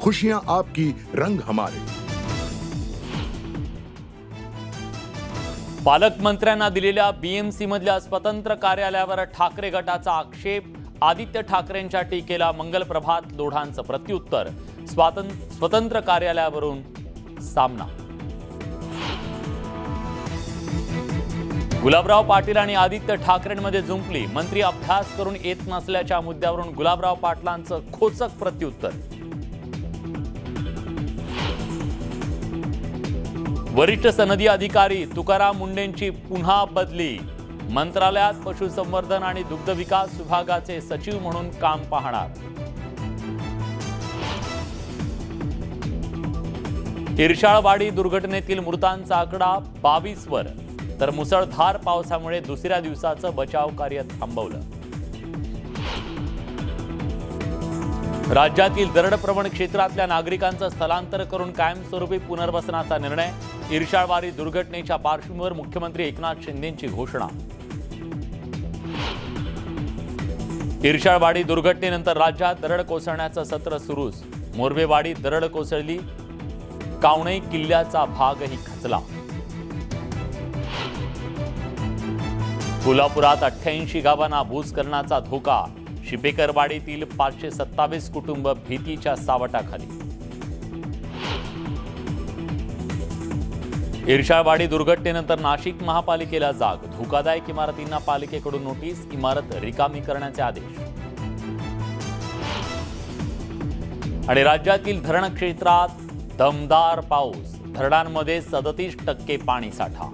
खुशियां आपकी, रंग हमारे। पालकमंत्र्यांना दिलेल्या बीएमसी मधल्या स्वतंत्र कार्यालयावर ठाकरे गटाचा आक्षेप, आदित्य ठाकरेंच्या टीकेला मंगलप्रभात लोढांचं प्रत्युत्तर, स्वतंत्र कार्यालयावरून सामना। गुलाबराव पाटील आणि आदित्य ठाकरेंमध्ये जुंपली, मंत्री अभ्यास करून येत नसल्याच्या मुद्द्यावरून गुलाबराव पाटलांचं खोचक प्रत्युत्तर। वरिष्ठ सनदी अधिकारी तुकाराम मुंडेंची पुन्हा बदली, मंत्रालयात पशुसंवर्धन आणि दुग्ध विकास विभागाचे सचिव म्हणून काम पाहणार। इर्शाळवाडी दुर्घटनेतील मृतांचा आकडा 22 वर, तर मुसळधार पावसामुळे दुसऱ्या दिवसाचं बचाव कार्य थांबवलं। राज्यातील दरडप्रवण क्षेत्रातल्या नागरिकांचं स्थलांतर करून कायमस्वरूपी पुनर्वसनाचा निर्णय, इर्शाळवाडी दुर्घटनेच्या पार्श्वभूमीवर मुख्यमंत्री एकनाथ शिंदेंची घोषणा। इर्शाळवाडी दुर्घटनेनंतर राज्यात दरड कोसळण्याचं सत्र सुरूच, मोरबेवाडी दरड कोसळली, कावणे किल्ल्याचा भागही खचला। कोल्हापुरात 88 गावांना भूस्खलनाचा धोका, शिपेकरवाडीतील 527 कुटुंब भीतीच्या सावटाखाली। इर्शाळवाडी दुर्घटनेनंतर नाशिक महापालिकेला जाग, धोकादायक इमारतींना पालिकेकडून नोटीस, इमारत रिकामी करण्याचे आदेश। आणि राज्यातील धरण क्षेत्रात दमदार पाऊस, धरणांमध्ये 37% पाणी साठा।